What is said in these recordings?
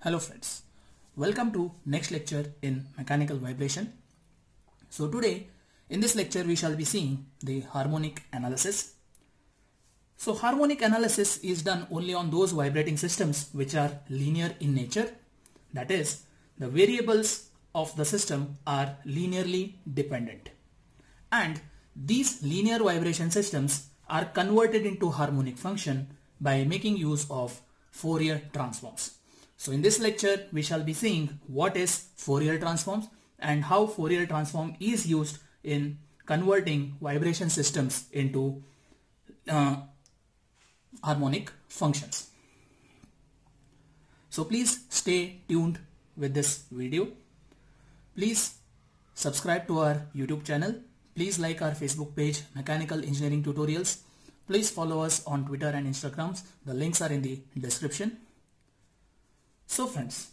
Hello friends, welcome to next lecture in mechanical vibration. So today in this lecture we shall be seeing the harmonic analysis. So harmonic analysis is done only on those vibrating systems which are linear in nature. That is, the variables of the system are linearly dependent. And these linear vibration systems are converted into harmonic function by making use of Fourier transforms. So in this lecture we shall be seeing what is Fourier transforms and how Fourier transform is used in converting vibration systems into harmonic functions. So please stay tuned with this video. Please subscribe to our YouTube channel. Please like our Facebook page, Mechanical Engineering Tutorials. Please follow us on Twitter and Instagrams. The links are in the description. So friends,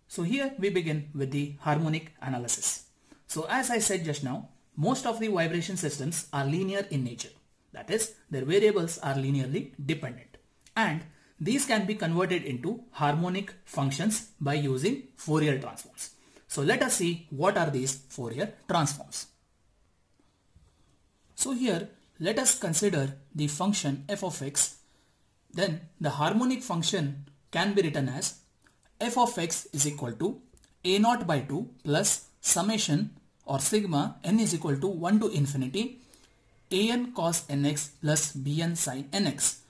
so here we begin with the harmonic analysis. So as I said just now, most of the vibration systems are linear in nature. That is, their variables are linearly dependent. And these can be converted into harmonic functions by using Fourier transforms. So let us see what are these Fourier transforms. So here let us consider the function f of x. Then the harmonic function can be written as f of x is equal to a naught by 2 plus summation or sigma n is equal to 1 to infinity an cos nx plus bn sin nx.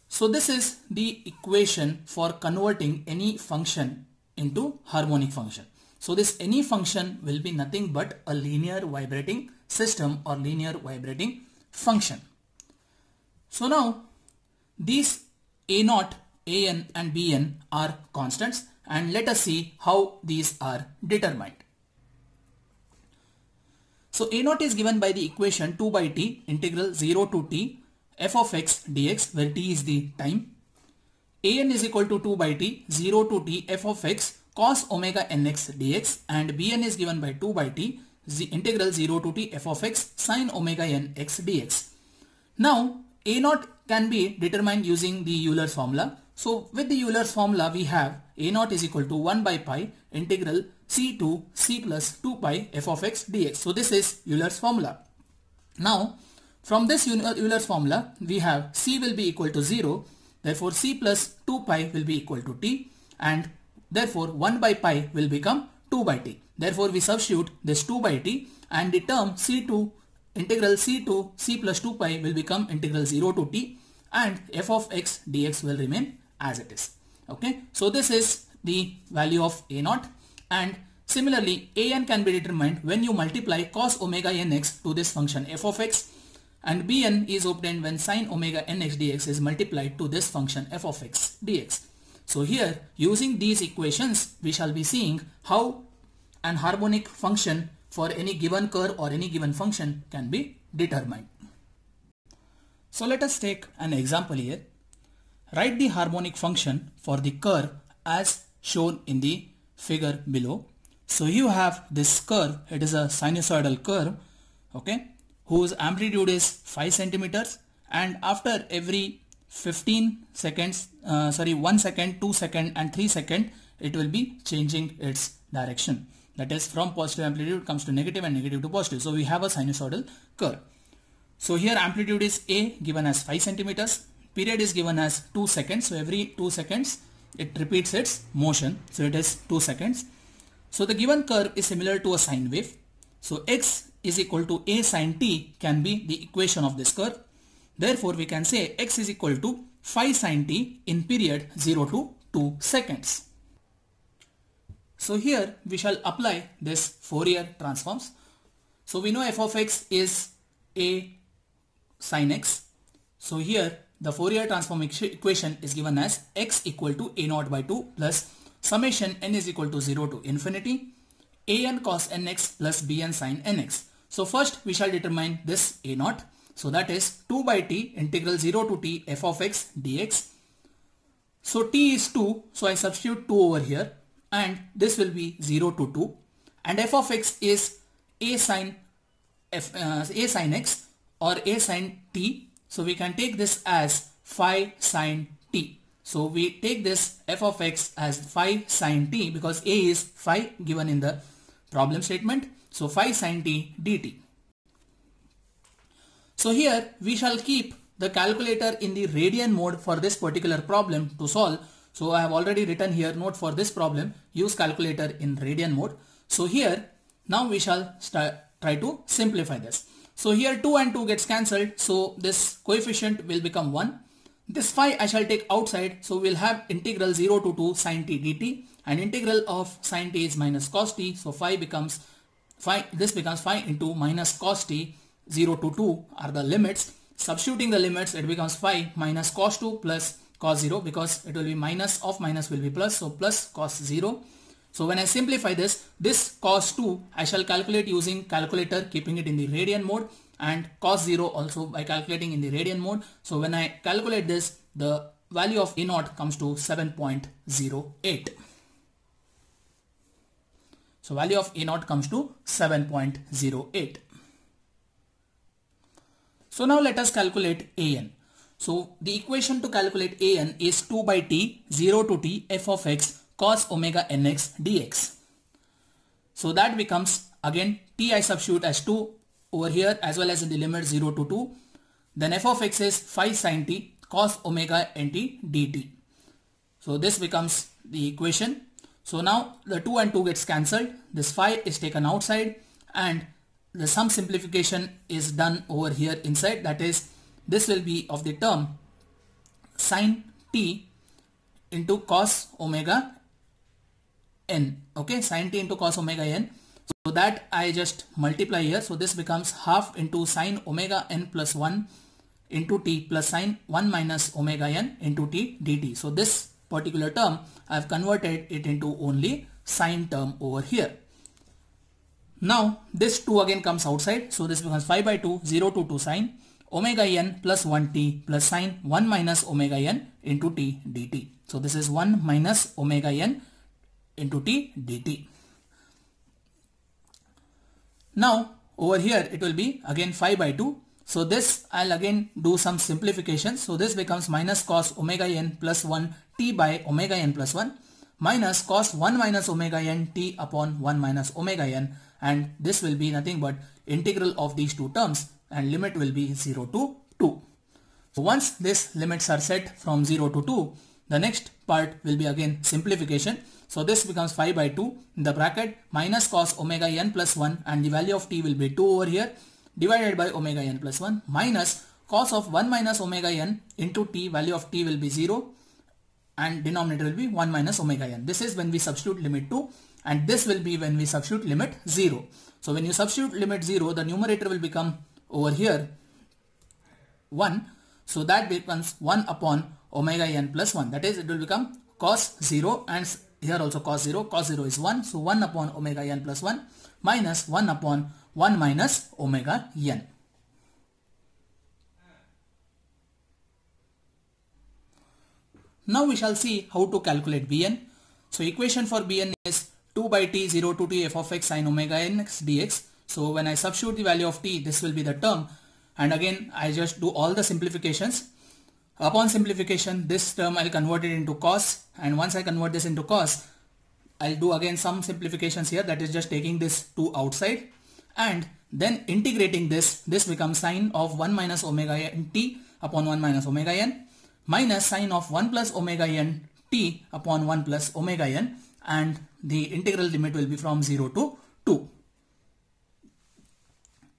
So this is the equation for converting any function into harmonic function. So this any function will be nothing but a linear vibrating system or linear vibrating function. So now these a naught, an and bn are constants, and let us see how these are determined. So a naught is given by the equation 2 by t integral 0 to t f of x dx, where t is the time. An is equal to 2 by t 0 to t f of x cos omega nx dx, and bn is given by 2 by t integral 0 to t f of x sin omega nx dx. Now a naught can be determined using the Euler's formula. So with the Euler's formula we have a naught is equal to 1 by pi integral c to c plus 2 pi f of x dx. So this is Euler's formula. Now from this Euler's formula we have c will be equal to 0, therefore c plus 2 pi will be equal to t, and therefore 1 by pi will become 2 by t. Therefore we substitute this 2 by t, and the term c2 integral c to c plus 2 pi will become integral 0 to t, and f of x dx will remain as it is. Okay, so this is the value of a naught, and similarly an can be determined when you multiply cos omega nx to this function f of x, and bn is obtained when sin omega nx dx is multiplied to this function f of x dx. So here using these equations we shall be seeing how an harmonic function for any given curve or any given function can be determined. So let us take an example here. Write the harmonic function for the curve as shown in the figure below. So you have this curve, it is a sinusoidal curve, okay, whose amplitude is 5 centimeters, and after every 15 seconds, 1 second, 2 second and 3 second, it will be changing its direction. That is, from positive amplitude comes to negative and negative to positive. So we have a sinusoidal curve. So here amplitude is A given as 5 centimeters. Period is given as 2 seconds. So every 2 seconds it repeats its motion. So it is 2 seconds. So the given curve is similar to a sine wave. So x is equal to a sine t can be the equation of this curve. Therefore we can say x is equal to 5 sine t in period 0 to 2 seconds. So here we shall apply this Fourier transforms. So we know f of x is a sin x. So here the Fourier transform equation is given as x equal to a naught by 2 plus summation n is equal to 0 to infinity an cos nx plus bn sin nx. So first we shall determine this a naught. So that is 2 by t integral 0 to t f of x dx. So t is 2, so I substitute 2 over here, and this will be 0 to 2, and f of x is a sin x or a sin t. So we can take this as phi sin t. So we take this f of x as phi sin t because a is phi given in the problem statement. So phi sin t dt. So here we shall keep the calculator in the radian mode for this particular problem to solve. So I have already written here, note for this problem, use calculator in radian mode. So here now we shall try to simplify this. So here 2 and 2 gets cancelled. So this coefficient will become 1. This phi I shall take outside. So we'll have integral 0 to 2 sin t dt, and integral of sin t is minus cos t. So phi becomes phi, this becomes phi into minus cos t. 0 to 2 are the limits. Substituting the limits, it becomes phi minus cos 2 plus cos 0, because it will be minus of minus will be plus, so plus cos 0. So when I simplify this cos 2 I shall calculate using calculator, keeping it in the radian mode, and cos 0 also by calculating in the radian mode. So when I calculate this, the value of a naught comes to 7.08. So value of a naught comes to 7.08. So now let us calculate an. So the equation to calculate an is 2 by t 0 to t f of x cos omega nx dx. So that becomes, again t I substitute as 2 over here as well as in the limit 0 to 2. Then f of x is phi sin t cos omega nt dt. So this becomes the equation. So now the 2 and 2 gets cancelled. This phi is taken outside and the sum simplification is done over here inside. That is, this will be of the term sin t into cos omega n. Okay, sin t into cos omega n. So that I just multiply here. So this becomes half into sin omega n plus 1 into t plus sin 1 minus omega n into t dt. So this particular term I have converted it into only sin term over here. Now this 2 again comes outside. So this becomes 5 by 2 0 to 2 sin omega n plus 1t plus sin 1 minus omega n into t dt. So this is 1 minus omega n into t dt. Now over here it will be again 5 by 2. So this I'll again do some simplification. So this becomes minus cos omega n plus 1 t by omega n plus 1 minus cos 1 minus omega n t upon 1 minus omega n, and this will be nothing but integral of these two terms, and limit will be 0 to 2. So once these limits are set from 0 to 2, the next part will be again simplification. So this becomes 5 by 2 in the bracket minus cos omega n plus 1, and the value of t will be 2 over here, divided by omega n plus 1 minus cos of 1 minus omega n into t, value of t will be 0 and denominator will be 1 minus omega n. This is when we substitute limit 2, and this will be when we substitute limit 0. So when you substitute limit 0, the numerator will become over here 1. So that becomes 1 upon omega n plus 1. That is, it will become cos 0, and here also cos 0. Cos 0 is 1. So 1 upon omega n plus 1 minus 1 upon 1 minus omega n. Now we shall see how to calculate Bn. So equation for Bn is 2 by t 0 to t f of x sin omega nx dx. So when I substitute the value of t, this will be the term, and again I just do all the simplifications. Upon simplification, this term I'll convert it into cos, and once I convert this into cos, I'll do again some simplifications here, that is just taking this 2 outside and then integrating this. This becomes sin of 1 minus omega n t upon 1 minus omega n minus sin of 1 plus omega n t upon 1 plus omega n, and the integral limit will be from 0 to 2.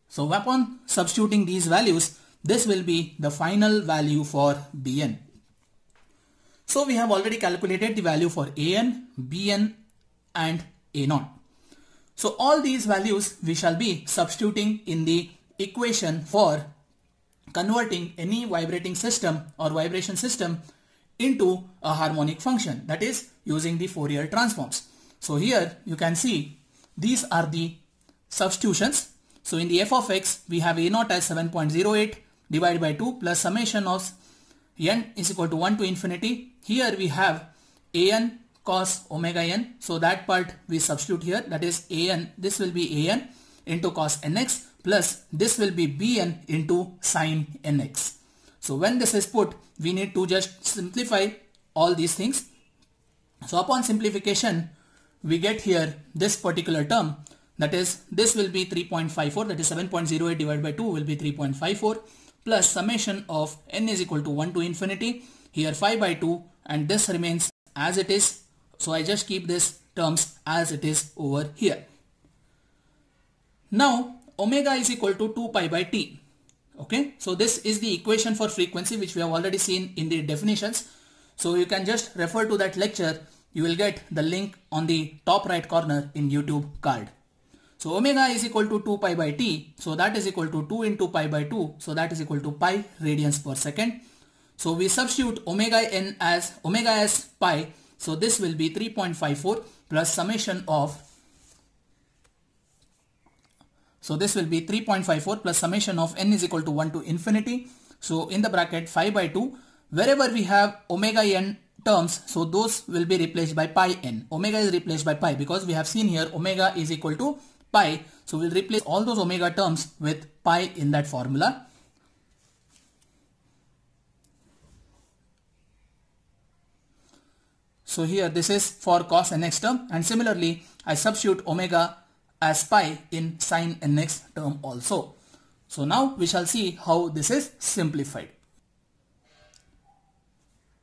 So upon substituting these values, this will be the final value for Bn. So we have already calculated the value for An, Bn and A0. So all these values we shall be substituting in the equation for converting any vibrating system or vibration system into a harmonic function, that is using the Fourier transforms. So here you can see these are the substitutions. So in the f of x we have A0 as 7.08 divided by 2 plus summation of n is equal to 1 to infinity. Here we have an cos omega n. So that part we substitute here, that is an, this will be an into cos nx plus this will be bn into sin nx. So when this is put, we need to just simplify all these things. So upon simplification, we get here this particular term, that is this will be 3.54, that is 7.08 divided by 2 will be 3.54, plus summation of n is equal to 1 to infinity, here 5 by 2, and this remains as it is. So I just keep this terms as it is over here. Now omega is equal to 2 pi by t. Okay, so this is the equation for frequency which we have already seen in the definitions. So you can just refer to that lecture. You will get the link on the top right corner in YouTube card. So omega is equal to 2 pi by t. So that is equal to 2 into pi by 2. So that is equal to pi radians per second. So we substitute omega as pi. So this will be 3.54 plus summation of, so this will be 3.54 plus summation of n is equal to 1 to infinity. So in the bracket 5 by 2, wherever we have omega n terms, so those will be replaced by pi n. Omega is replaced by pi because we have seen here omega is equal to pi. So we'll replace all those omega terms with pi in that formula. So here this is for cos nx term, and similarly I substitute omega as pi in sin nx term also. So now we shall see how this is simplified.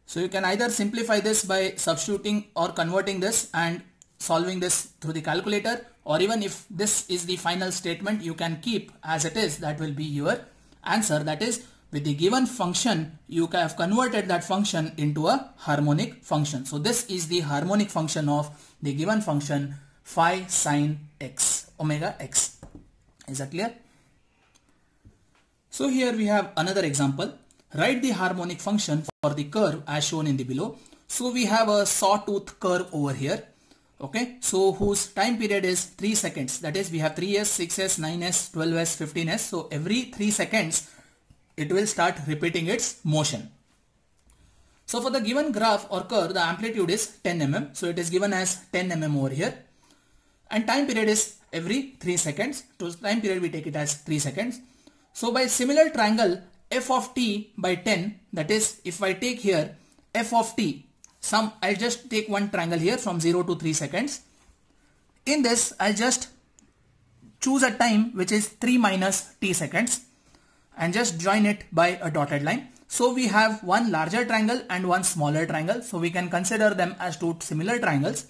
So you can either simplify this by substituting or converting this and solving this through the calculator, or even if this is the final statement, you can keep as it is. That will be your answer. That is, with the given function, you have converted that function into a harmonic function. So this is the harmonic function of the given function phi sin x, omega x. Is that clear? So here we have another example. Write the harmonic function for the curve as shown in the below. So we have a sawtooth curve over here. Okay, so whose time period is 3 seconds. That is, we have 3s, 6s, 9s, 12s, 15s. So every 3 seconds, it will start repeating its motion. So for the given graph or curve, the amplitude is 10 mm. So it is given as 10 mm over here. And time period is every 3 seconds. To time period, we take it as 3 seconds. So by similar triangle, f of t by 10, that is, if I take here f of t, I'll just take one triangle here from 0 to 3 seconds. In this, I'll just choose a time which is 3 minus t seconds and just join it by a dotted line. So we have one larger triangle and one smaller triangle. So we can consider them as two similar triangles.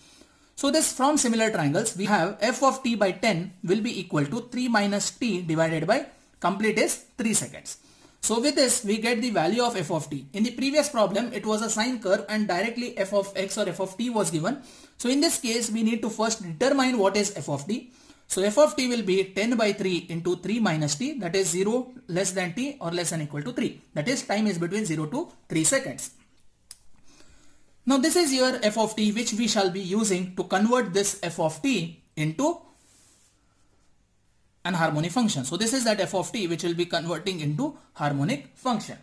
So this from similar triangles, we have f of t by 10 will be equal to 3 minus t divided by complete is 3 seconds. So with this, we get the value of f of t. In the previous problem, it was a sine curve and directly f of x or f of t was given. So in this case, we need to first determine what is f of t. So f of t will be 10 by 3 into 3 minus t, that is 0 less than t or less than equal to 3. That is, time is between 0 to 3 seconds. Now this is your f of t which we shall be using to convert this f of t into an harmonic function. So this is that f of t which will be converting into harmonic function.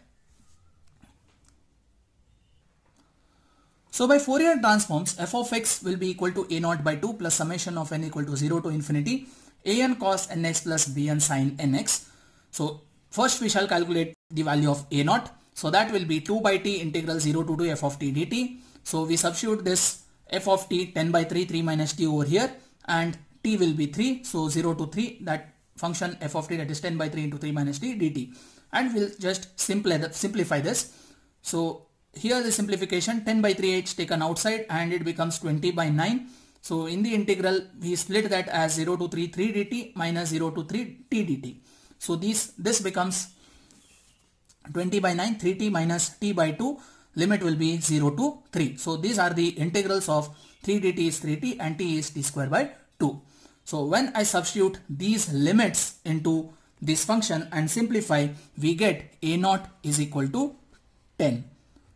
So by Fourier transforms, f of x will be equal to a0 by 2 plus summation of n equal to 0 to infinity an cos nx plus bn sin nx. So first we shall calculate the value of a0. So that will be 2 by t integral 0 to 2 f of t dt. So we substitute this f of t 10 by 3 3 minus t over here, and t will be 3. So 0 to 3, that function f of t, that is 10 by 3 into 3 minus t dt. And we'll just simplify this. So here the simplification, 10 by 3h taken outside and it becomes 20 by 9. So in the integral, we split that as 0 to 3 3 dt minus 0 to 3 t dt. So this becomes 20 by 9, 3t minus t by 2, limit will be 0 to 3. So these are the integrals of 3 dt is 3t and t is t square by 2. So when I substitute these limits into this function and simplify, we get a0 is equal to 10.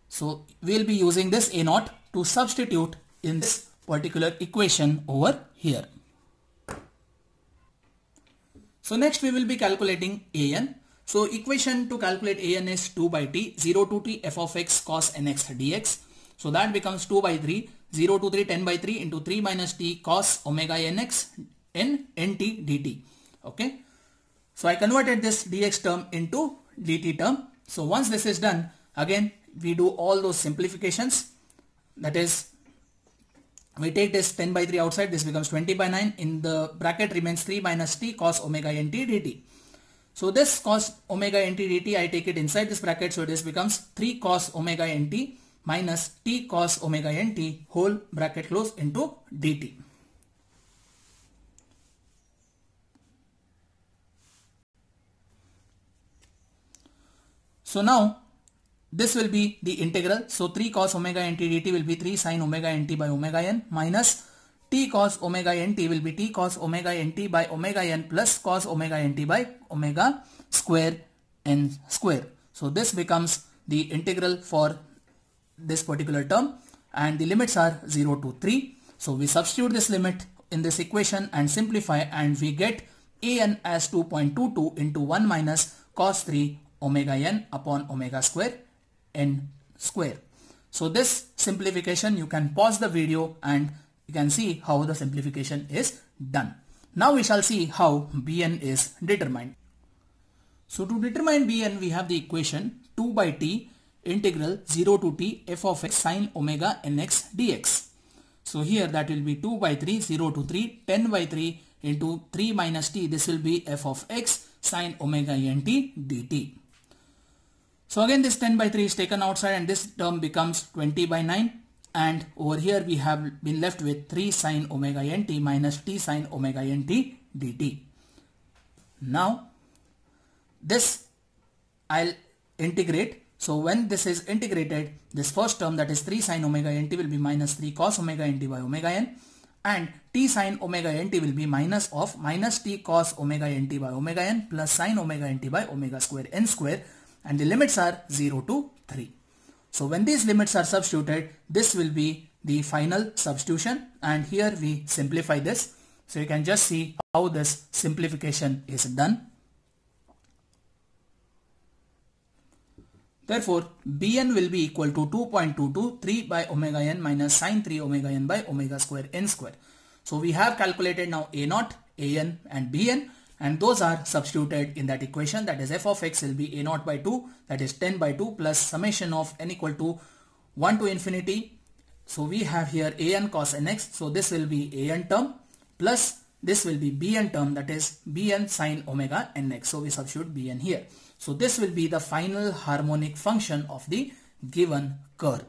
So we'll be using this a0 to substitute in this particular equation over here. So next we will be calculating an. So equation to calculate an is 2 by t, 0 to t f of x cos nx dx. So that becomes 2 by 3, 0 to 3, 10 by 3 into 3 minus t cos omega nx n nt dt. Okay. So I converted this dx term into dt term. So once this is done, again we do all those simplifications. that is, we take this 10 by 3 outside, this becomes 20 by 9. In the bracket remains 3 minus t cos omega nt dt. So this cos omega nt dt, I take it inside this bracket, so this becomes 3 cos omega nt minus t cos omega nt whole bracket close into dt. So now this will be the integral. So 3 cos omega nt dt will be 3 sin omega nt by omega n minus t cos omega nt will be t cos omega nt by omega n plus cos omega nt by omega square n square. So this becomes the integral for this particular term, and the limits are 0 to 3. So we substitute this limit in this equation and simplify, and we get an as 2.22 into 1 minus cos 3 omega n upon omega square n square. So this simplification, you can pause the video and you can see how the simplification is done. Now we shall see how Bn is determined. So to determine Bn, we have the equation 2 by t integral 0 to t f of x sin omega nx dx. So here that will be 2 by 3, 0 to 3, 10 by 3 into 3 minus t, this will be f of x sin omega nt dt. So again this 10 by 3 is taken outside and this term becomes 20 by 9, and over here we have been left with 3 sin omega nt minus t sin omega nt dt. Now this I'll integrate. So when this is integrated, this first term, that is 3 sin omega nt, will be minus 3 cos omega nt by omega n, and t sin omega nt will be minus of minus t cos omega nt by omega n plus sin omega nt by omega square n square, and the limits are 0 to 3. So when these limits are substituted, this will be the final substitution, and here we simplify this. So you can just see how this simplification is done. Therefore, Bn will be equal to 2.22 3 by omega n minus sin 3 omega n by omega square n square. So we have calculated now a0, an and bn, and those are substituted in that equation, that is f of x will be a0 by 2, that is 10 by 2 plus summation of n equal to 1 to infinity. So we have here an cos nx, so this will be an term plus this will be bn term, that is bn sin omega nx. So we substitute bn here. So this will be the final harmonic function of the given curve.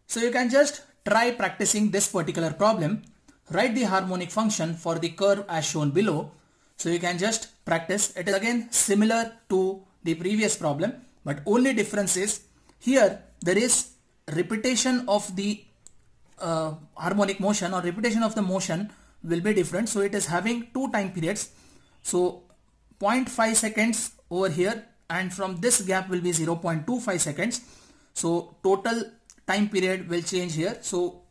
So you can just try practicing this particular problem. Write the harmonic function for the curve as shown below. So you can just practice. It is again similar to the previous problem, but only difference is here there is repetition of the harmonic motion, or repetition of the motion will be different. So it is having two time periods. So 0.5 seconds over here, and from this gap will be 0.25 seconds. So total time period will change here. So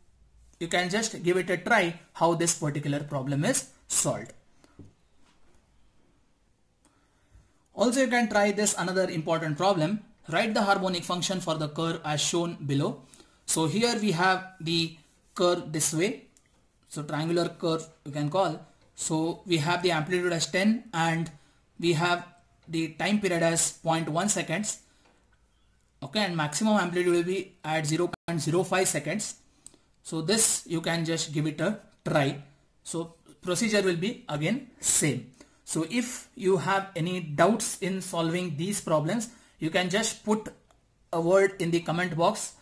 you can just give it a try how this particular problem is solved. Also you can try this another important problem. Write the harmonic function for the curve as shown below. So here we have the curve this way. So triangular curve you can call. So we have the amplitude as 10 and we have the time period as 0.1 seconds. Okay, and maximum amplitude will be at 0.05 seconds. So this you can just give it a try. So procedure will be again same. So if you have any doubts in solving these problems, you can just put a word in the comment box.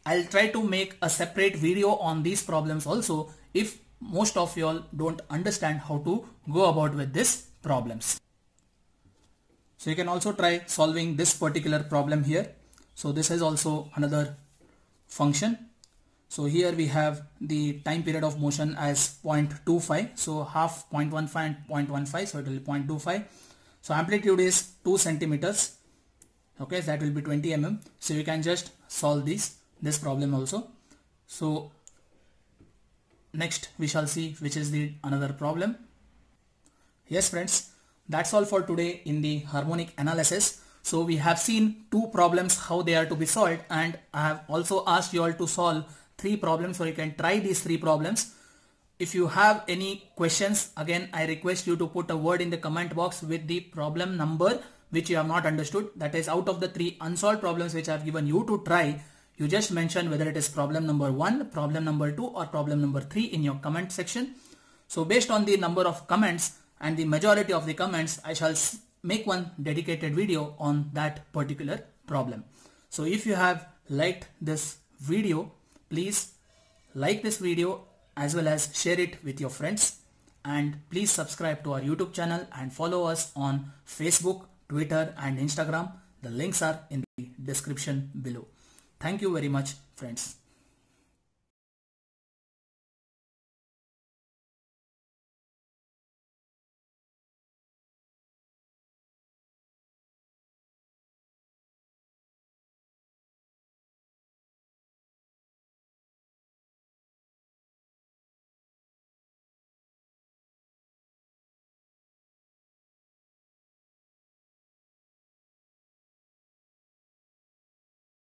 I'll try to make a separate video on these problems also if most of y'all don't understand how to go about with these problems. So you can also try solving this particular problem here. So this is also another function. So here we have the time period of motion as 0.25. So half 0.15 and 0.15. So it will be 0.25. So amplitude is 2 centimeters. Okay, so that will be 20 mm. So you can just solve this problem also. So next we shall see which is the another problem. Yes friends, that's all for today in the harmonic analysis. So we have seen two problems how they are to be solved, and I have also asked you all to solve 3 problems, so you can try these 3 problems. If you have any questions, again I request you to put a word in the comment box with the problem number which you have not understood, that is out of the 3 unsolved problems which I have given you to try, you just mention whether it is problem number 1, problem number 2 or problem number 3 in your comment section. So based on the number of comments and the majority of the comments, I shall make one dedicated video on that particular problem. So if you have liked this video, please like this video as well as share it with your friends, and please subscribe to our YouTube channel and follow us on Facebook, Twitter and Instagram. The links are in the description below. Thank you very much, friends.